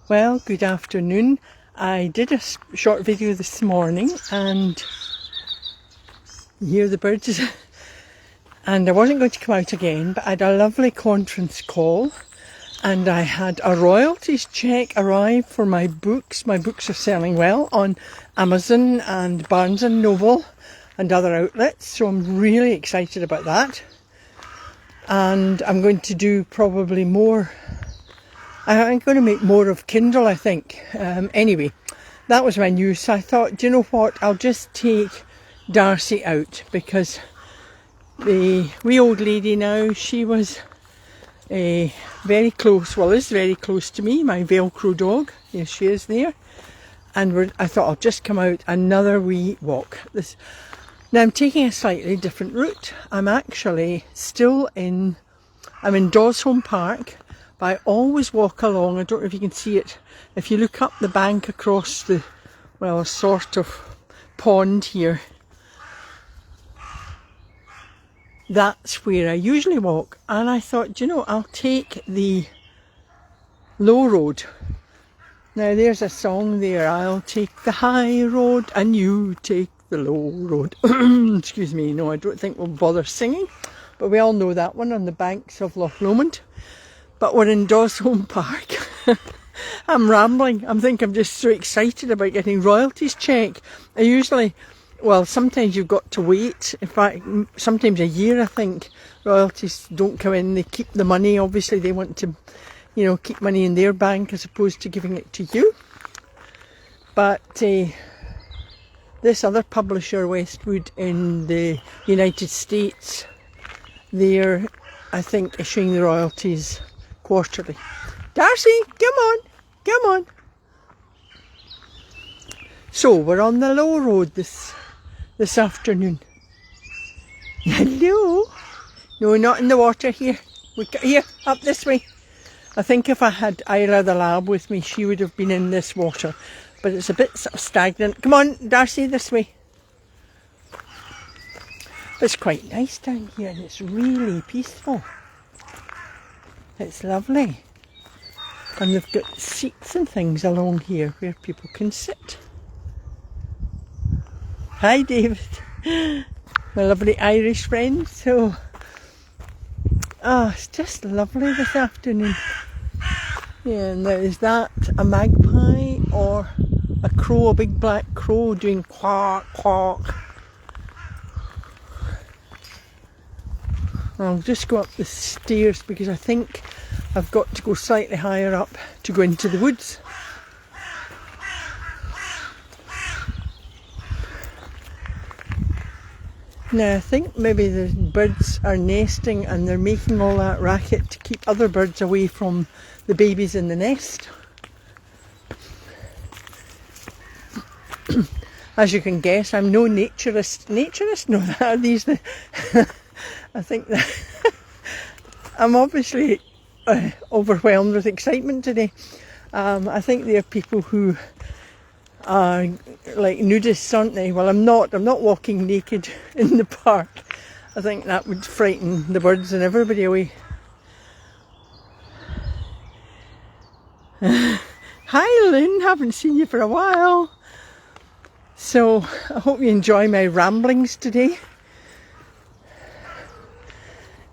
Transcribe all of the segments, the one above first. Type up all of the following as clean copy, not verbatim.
Well, good afternoon. I did a short video this morning and you hear the birds and I wasn't going to come out again, but I had a lovely conference call and I had a royalties check arrive for my books. My books are selling well on Amazon and Barnes & Noble and other outlets, so I'm really excited about that. And I'm going to do probably more. I'm going to make more of Kindle, I think. Anyway, that was my news. So I thought, do you know what? I'll just take Darcy out because the wee old lady now, she was very close, well, is very close to me, my velcro dog. Yes, she is there. And I thought I'll just come out another wee walk. Now I'm taking a slightly different route. I'm actually still I'm in Dawsholme Park. But I always walk along, I don't know if you can see it, if you look up the bank across a sort of pond here, that's where I usually walk. And I thought, you know, I'll take the low road. Now there's a song there, I'll take the high road and you take the low road. Excuse me, no, I don't think we'll bother singing, but we all know that one, on the banks of Loch Lomond. But we're in Dawsholme Park. I'm rambling. I'm just so excited about getting royalties check. Sometimes you've got to wait. In fact, sometimes a year, I think. Royalties don't come in. They keep the money. Obviously, they want to, keep money in their bank as opposed to giving it to you. But this other publisher, Westwood, in the United States, they're, I think, issuing the royalties quarterly. Darcy, come on. So we're on the low road this afternoon. Hello. No, not in the water here. Here, up this way. I think if I had Isla the lab with me, she would have been in this water. But it's a bit sort of stagnant. Come on, Darcy, this way. It's quite nice down here and it's really peaceful. It's lovely. And they've got seats and things along here where people can sit. Hi, David. My lovely Irish friend. So, it's just lovely this afternoon. Yeah, and now is that a magpie or a crow, a big black crow doing quack, quack? I'll just go up the stairs because I think I've got to go slightly higher up to go into the woods. Now I think maybe the birds are nesting and they're making all that racket to keep other birds away from the babies in the nest. As you can guess, I'm no naturist. Naturist? No, that are these. I think that I'm obviously overwhelmed with excitement today. I think there are people who are like nudists, aren't they? Well, I'm not walking naked in the park. I think that would frighten the birds and everybody away. Hi Lynn, haven't seen you for a while. So I hope you enjoy my ramblings today.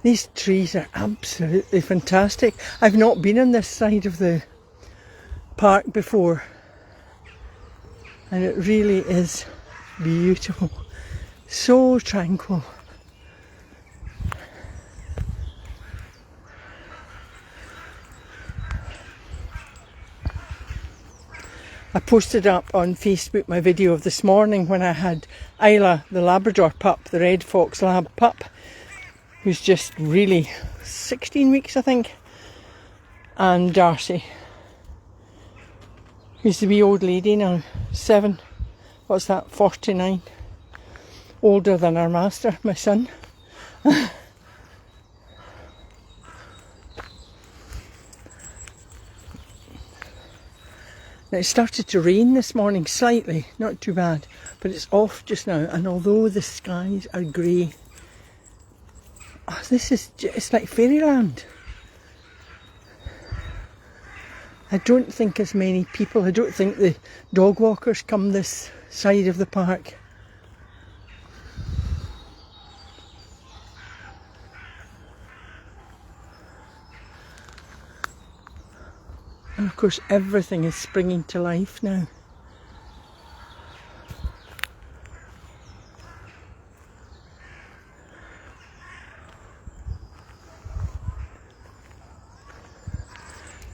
These trees are absolutely fantastic. I've not been on this side of the park before. And it really is beautiful. So tranquil. I posted up on Facebook my video of this morning when I had Isla, the Labrador pup, the Red Fox Lab pup, who's just really 16 weeks, I think, and Darcy, who's the wee old lady now, 49, older than our master, my son. Now it started to rain this morning slightly, not too bad, but it's off just now, and although the skies are grey, it's like fairyland. I don't think as many people, I don't think the dog walkers come this side of the park. And of course everything is springing to life now.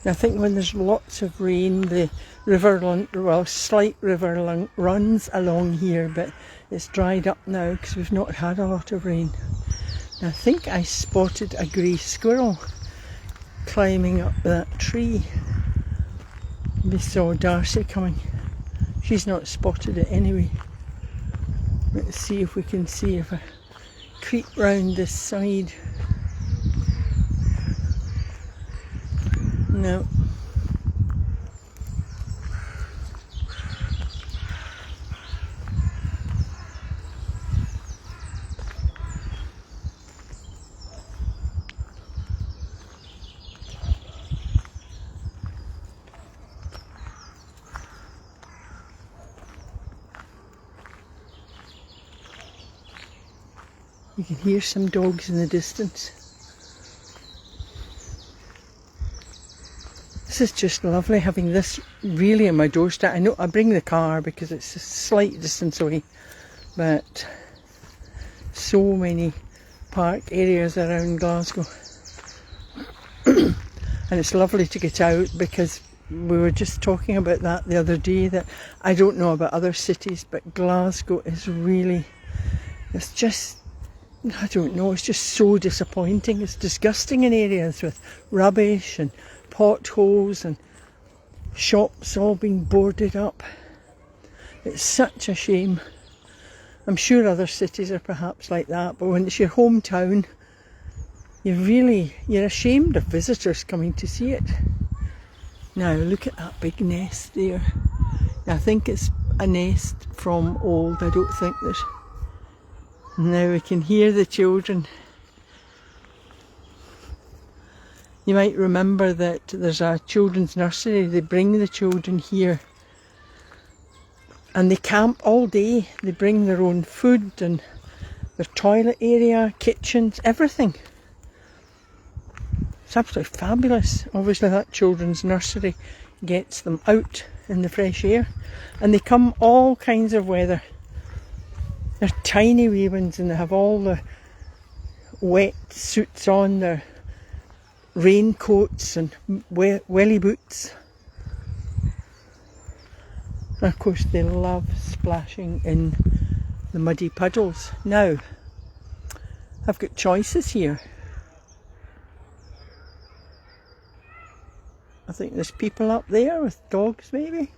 I think when there's lots of rain, the river, well, slight river runs along here, but it's dried up now because we've not had a lot of rain. And I think I spotted a grey squirrel climbing up that tree. We saw Darcy coming. She's not spotted it anyway. Let's see if we can see if I creep round this side. No. You can hear some dogs in the distance. This is just lovely, having this really on my doorstep. I know I bring the car because it's a slight distance away, but so many park areas around Glasgow. And it's lovely to get out, because we were just talking about that the other day, that I don't know about other cities, but Glasgow is really, it's just, I don't know, it's just so disappointing. It's disgusting in areas with rubbish and potholes and shops all being boarded up. It's such a shame. I'm sure other cities are perhaps like that, but when it's your hometown, you're ashamed of visitors coming to see it. Now look at that big nest there. I think it's a nest from old. I don't think there's... Now we can hear the children. You might remember that there's a children's nursery. They bring the children here and they camp all day. They bring their own food and their toilet area, kitchens, everything. It's absolutely fabulous. Obviously that children's nursery gets them out in the fresh air, and they come all kinds of weather. They're tiny wee ones and they have all the wet suits on, their raincoats and welly boots. And of course they love splashing in the muddy puddles. Now, I've got choices here. I think there's people up there with dogs maybe.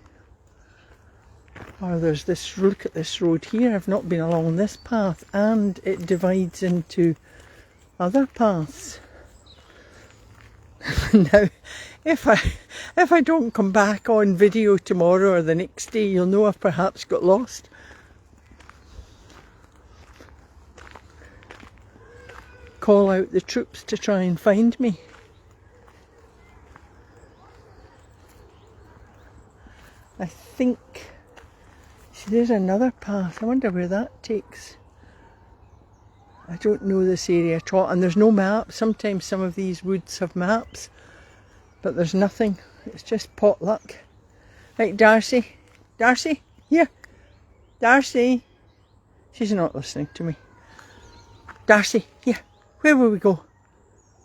Or there's this, look at this road here. I've not been along this path and it divides into other paths. Now, if I don't come back on video tomorrow or the next day, you'll know I've perhaps got lost. Call out the troops to try and find me. I think, see, there's another path. I wonder where that takes. I don't know this area at all, and there's no map. Sometimes some of these woods have maps, but there's nothing. It's just pot luck. Right, Darcy. Darcy, here. Darcy. She's not listening to me. Darcy, here. Where will we go?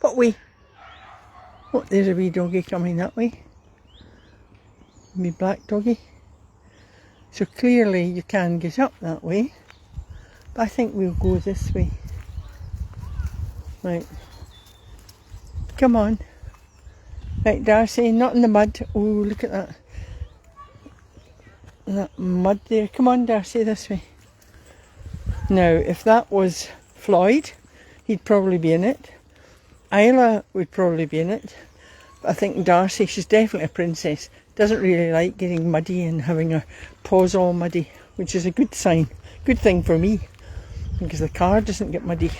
What way? Oh, there's a wee doggy coming that way. Me black doggy. So clearly you can get up that way, but I think we'll go this way. Right, come on. Right, Darcy, not in the mud. Oh, look at that. That mud there. Come on, Darcy, this way. Now, if that was Floyd, he'd probably be in it. Isla would probably be in it. But I think Darcy, she's definitely a princess, doesn't really like getting muddy and having her paws all muddy, which is a good sign. Good thing for me, because the car doesn't get muddy.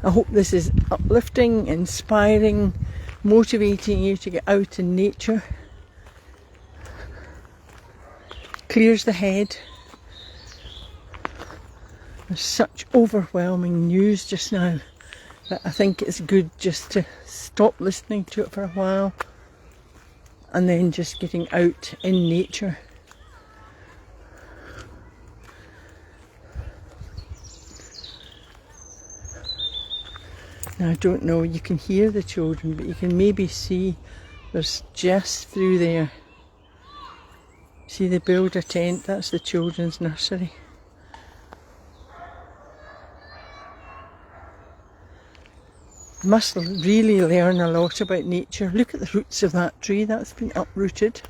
I hope this is uplifting, inspiring, motivating you to get out in nature. Clears the head. There's such overwhelming news just now that I think it's good just to stop listening to it for a while and then just getting out in nature. Now I don't know, you can hear the children, but you can maybe see there's just through there. See, they build a tent, that's the children's nursery. Must really learn a lot about nature. Look at the roots of that tree, that's been uprooted.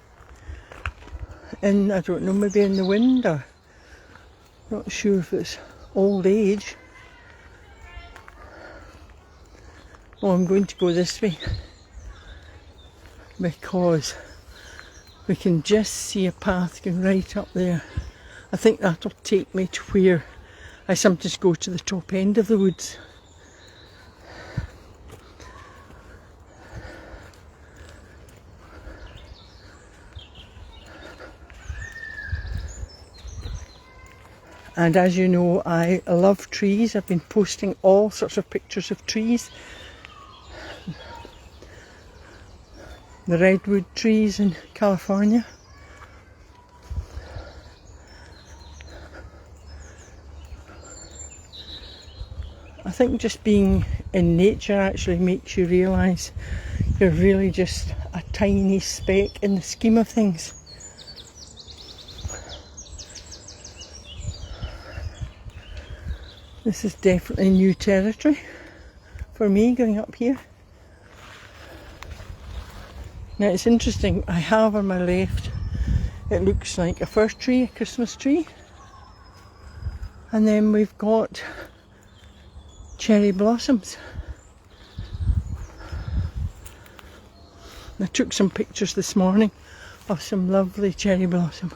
And I don't know, maybe in the wind, or not sure if it's old age. Oh, I'm going to go this way because we can just see a path going right up there. I think that'll take me to where I sometimes go to the top end of the woods. And as you know, I love trees. I've been posting all sorts of pictures of trees. The redwood trees in California. I think just being in nature actually makes you realise you're really just a tiny speck in the scheme of things. This is definitely new territory for me going up here. Now it's interesting, I have on my left, it looks like a fir tree, a Christmas tree. And then we've got cherry blossoms. I took some pictures this morning of some lovely cherry blossom.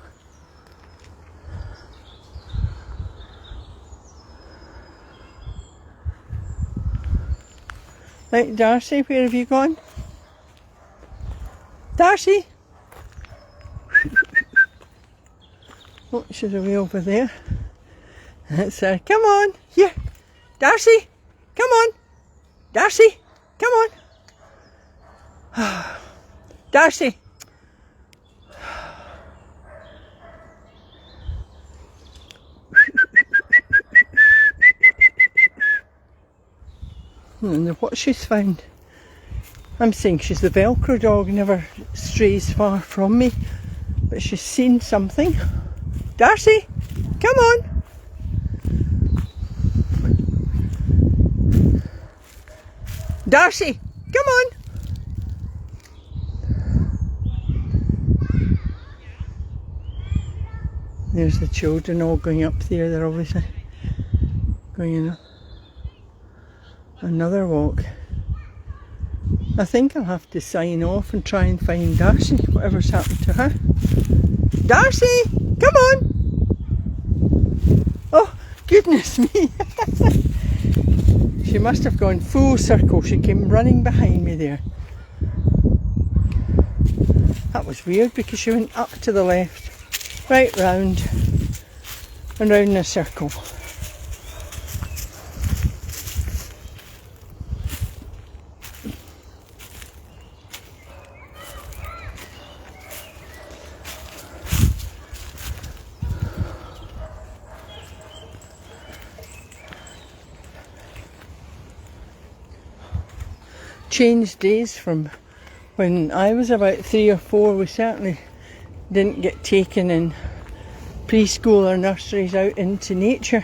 Right, Darcy, where have you gone? Darcy! Oh, she's away over there. That's her. Come on, here. Darcy, come on. Darcy, come on. Darcy. And what she's found. I'm saying she's the velcro dog, never strays far from me, but she's seen something. Darcy, come on. Darcy, come on. There's the children all going up there. They're obviously going on another walk. I think I'll have to sign off and try and find Darcy, whatever's happened to her. Darcy, come on! Oh, goodness me! She must have gone full circle. She came running behind me there. That was weird because she went up to the left, right round, and round in a circle. Changed days from when I was about 3 or 4. We certainly didn't get taken in preschool or nurseries out into nature.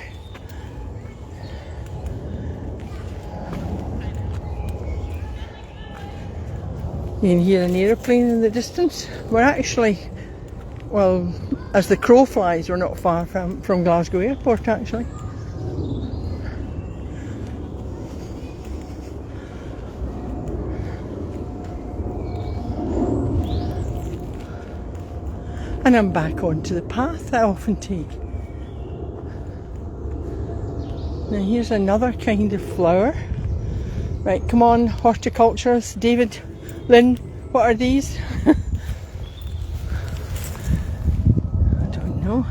You can hear an aeroplane in the distance. We're actually, well, as the crow flies, we're not far from Glasgow Airport actually. And I'm back onto the path I often take. Now here's another kind of flower. Right, come on, horticulturists. David, Lynn, what are these? I don't know.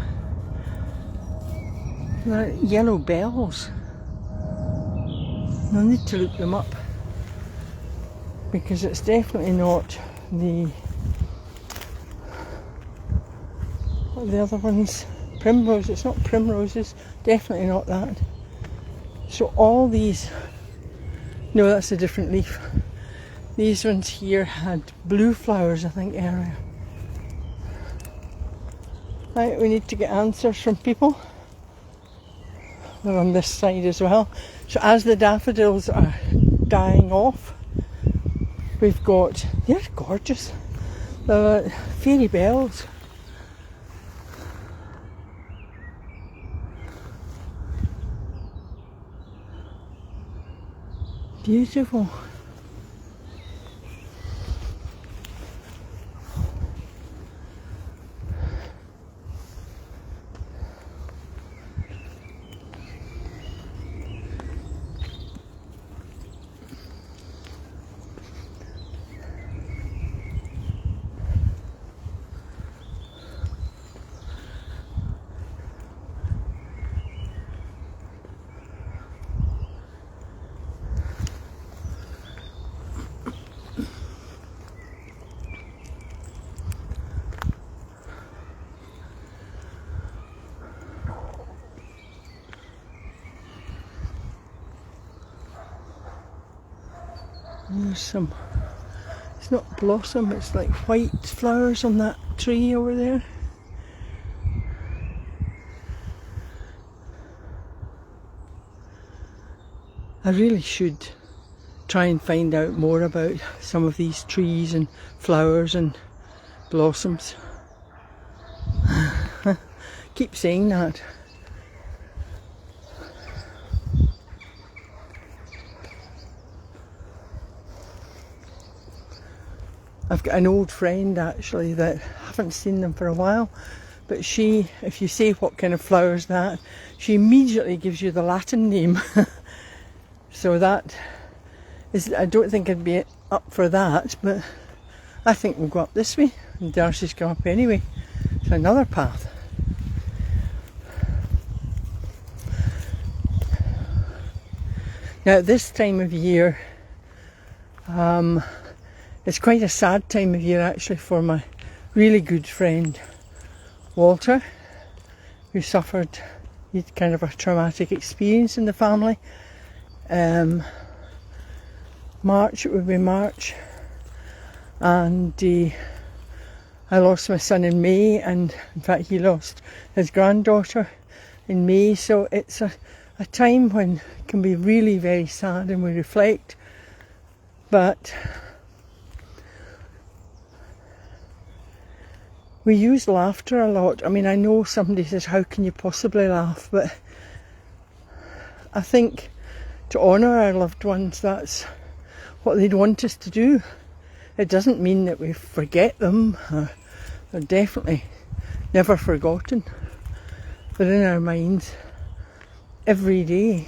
They're yellow bells. I need to look them up because it's definitely not what are the other ones? Primrose. It's not primroses. Definitely not that. So all these. No, that's a different leaf. These ones here had blue flowers, I think, earlier. Right, we need to get answers from people. They're on this side as well. So as the daffodils are dying off, we've got, they're gorgeous, the fairy bells. Beautiful. There's some, it's not blossom, it's like white flowers on that tree over there. I really should try and find out more about some of these trees and flowers and blossoms. Keep saying that. I've got an old friend actually that I haven't seen them for a while, but she, if you say what kind of flowers that, she immediately gives you the Latin name. So that is, I don't think I'd be up for that, but I think we'll go up this way, and Darcy's come up anyway. It's another path. Now at this time of year, it's quite a sad time of year actually for my really good friend Walter, who suffered kind of a traumatic experience in the family. March, it would be March, and I lost my son in May, and in fact he lost his granddaughter in May, so it's a time when it can be really very sad and we reflect, but we use laughter a lot. I mean, I know somebody says, how can you possibly laugh? But I think to honour our loved ones, that's what they'd want us to do. It doesn't mean that we forget them. They're definitely never forgotten. They're in our minds every day.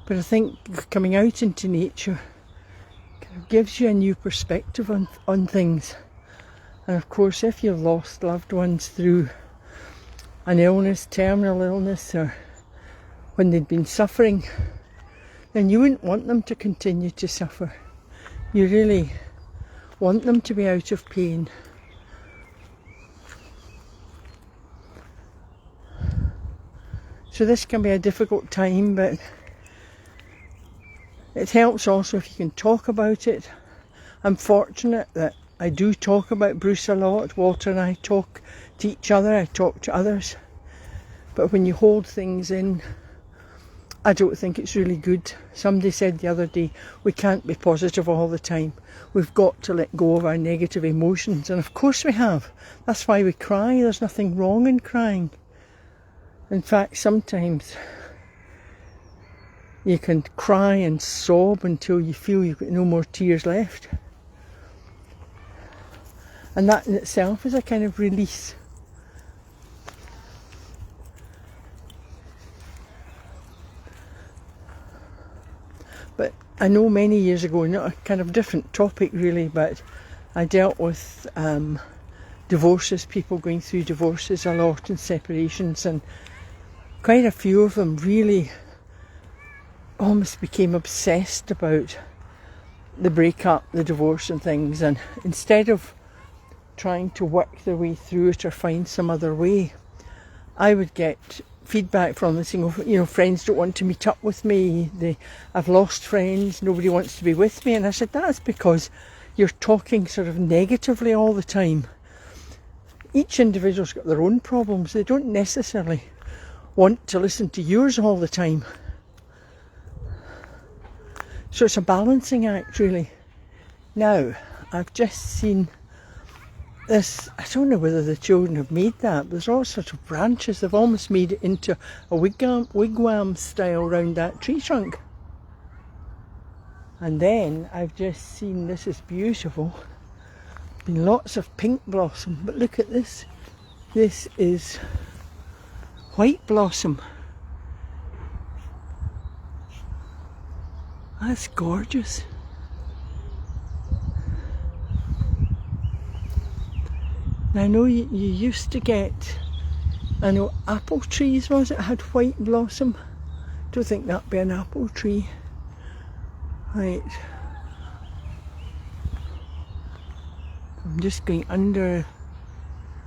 But I think coming out into nature gives you a new perspective on things. And of course, if you've lost loved ones through an illness, terminal illness, or when they'd been suffering, then you wouldn't want them to continue to suffer. You really want them to be out of pain. So this can be a difficult time, but it helps also if you can talk about it. I'm fortunate that I do talk about Bruce a lot. Walter and I talk to each other, I talk to others. But when you hold things in, I don't think it's really good. Somebody said the other day, we can't be positive all the time. We've got to let go of our negative emotions. And of course we have. That's why we cry. There's nothing wrong in crying. In fact, sometimes you can cry and sob until you feel you've got no more tears left. And that in itself is a kind of release. But I know many years ago, not a kind of different topic really, but I dealt with divorces, people going through divorces a lot and separations, and quite a few of them really almost became obsessed about the breakup, the divorce and things, and instead of trying to work their way through it or find some other way, I would get feedback from them saying, you know, friends don't want to meet up with me, I've lost friends, nobody wants to be with me. And I said, that's because you're talking sort of negatively all the time. Each individual's got their own problems. They don't necessarily want to listen to yours all the time. So it's a balancing act, really. Now, I've just seen this, I don't know whether the children have made that, but there's all sorts of branches. They've almost made it into a wigwam style round that tree trunk. And then I've just seen, this is beautiful, been lots of pink blossom, but look at this. This is white blossom. That's gorgeous. Now I know you used to get, I know apple trees, was it, had white blossom. Don't think that'd be an apple tree. Right. I'm just going under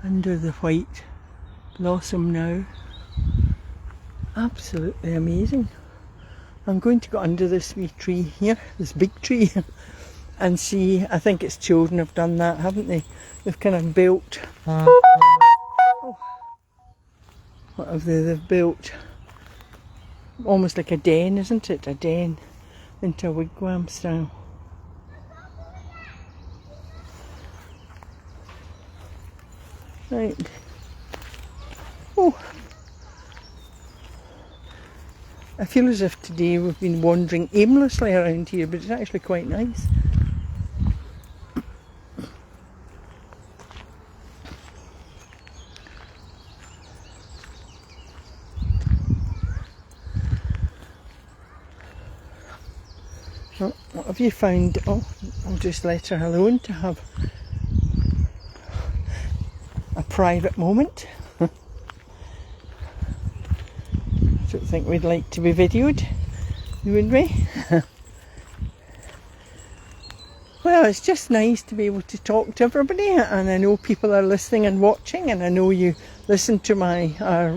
the white blossom now. Absolutely amazing. I'm going to go under this wee tree here, this big tree, and see. I think its children have done that, haven't they? They've kind of built, oh, what have they? They've built almost like a den, isn't it? A den into a wigwam style. Right. Oh, I feel as if today we've been wandering aimlessly around here, but it's actually quite nice. Oh, what have you found? Oh, I'll just let her alone to have a private moment. I don't think we'd like to be videoed, would we? Well, it's just nice to be able to talk to everybody, and I know people are listening and watching, and I know you listen to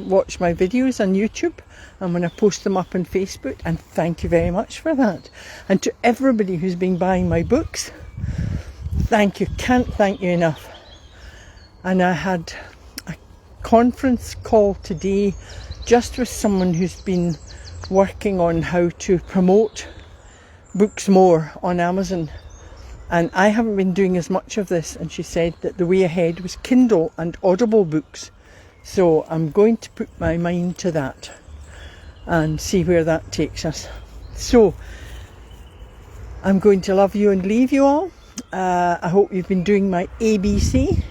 watch my videos on YouTube, and when I post them up on Facebook, and thank you very much for that. And to everybody who's been buying my books, thank you, can't thank you enough. And I had a conference call today just with someone who's been working on how to promote books more on Amazon. And I haven't been doing as much of this, and she said that the way ahead was Kindle and Audible books. So I'm going to put my mind to that and see where that takes us. So I'm going to love you and leave you all. I hope you've been doing my ABC.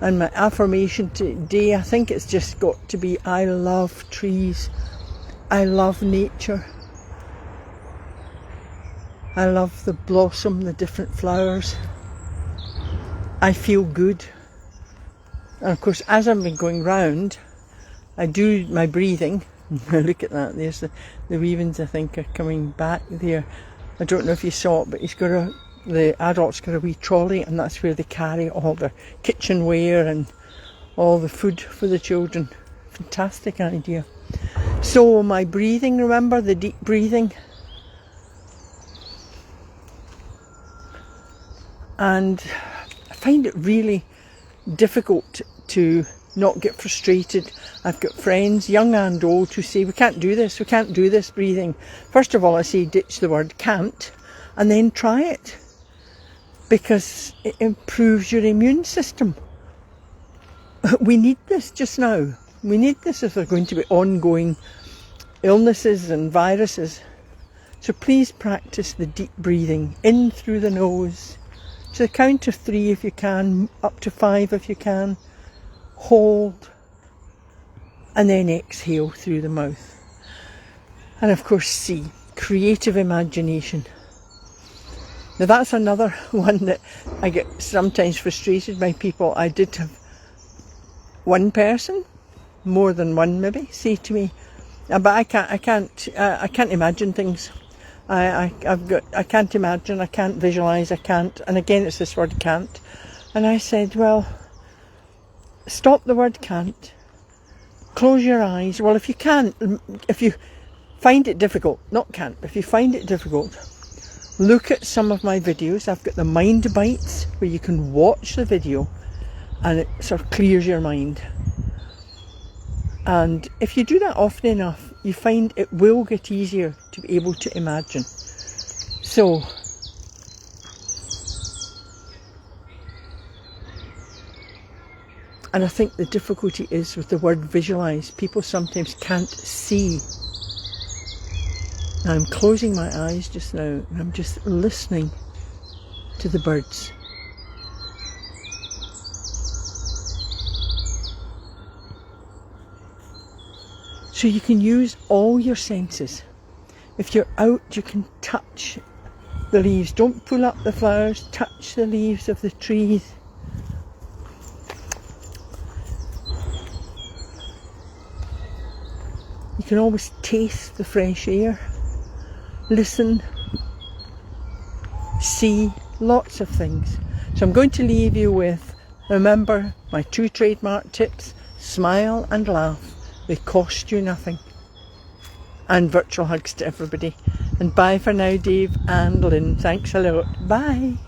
And my affirmation today, I think it's just got to be, I love trees. I love nature. I love the blossom, the different flowers. I feel good. And of course, as I've been going round, I do my breathing. Look at that, there's the weavings, I think, are coming back there. I don't know if you saw it, but the adult's got a wee trolley, and that's where they carry all their kitchenware and all the food for the children. Fantastic idea. So my breathing, remember the deep breathing. And I find it really difficult to not get frustrated. I've got friends, young and old, who say, we can't do this breathing. First of all, I say ditch the word can't, and then try it, because it improves your immune system. We need this just now. We need this if there's going to be ongoing illnesses and viruses. So please practice the deep breathing, in through the nose, to the count of 3 if you can, up to 5 if you can. Hold, and then exhale through the mouth. And of course C, creative imagination. Now that's another one that I get sometimes frustrated by people. I did have one person, more than one maybe, say to me, but I can't imagine things. I can't imagine, I can't visualise, I can't, and again it's this word can't. And I said, well, stop the word can't, close your eyes. Well, if you can't, if you find it difficult, not can't, if you find it difficult, look at some of my videos. I've got the mind bites where you can watch the video and it sort of clears your mind. And if you do that often enough, you find it will get easier to be able to imagine. So, and I think the difficulty is with the word visualise. People sometimes can't see. Now I'm closing my eyes just now and I'm just listening to the birds. So you can use all your senses. If you're out, you can touch the leaves. Don't pull up the flowers, touch the leaves of the trees. You can always taste the fresh air, listen, see, lots of things. So I'm going to leave you with, remember my 2 trademark tips: smile and laugh. They cost you nothing. And virtual hugs to everybody. And bye for now, Dave and Lynn. Thanks a lot. Bye.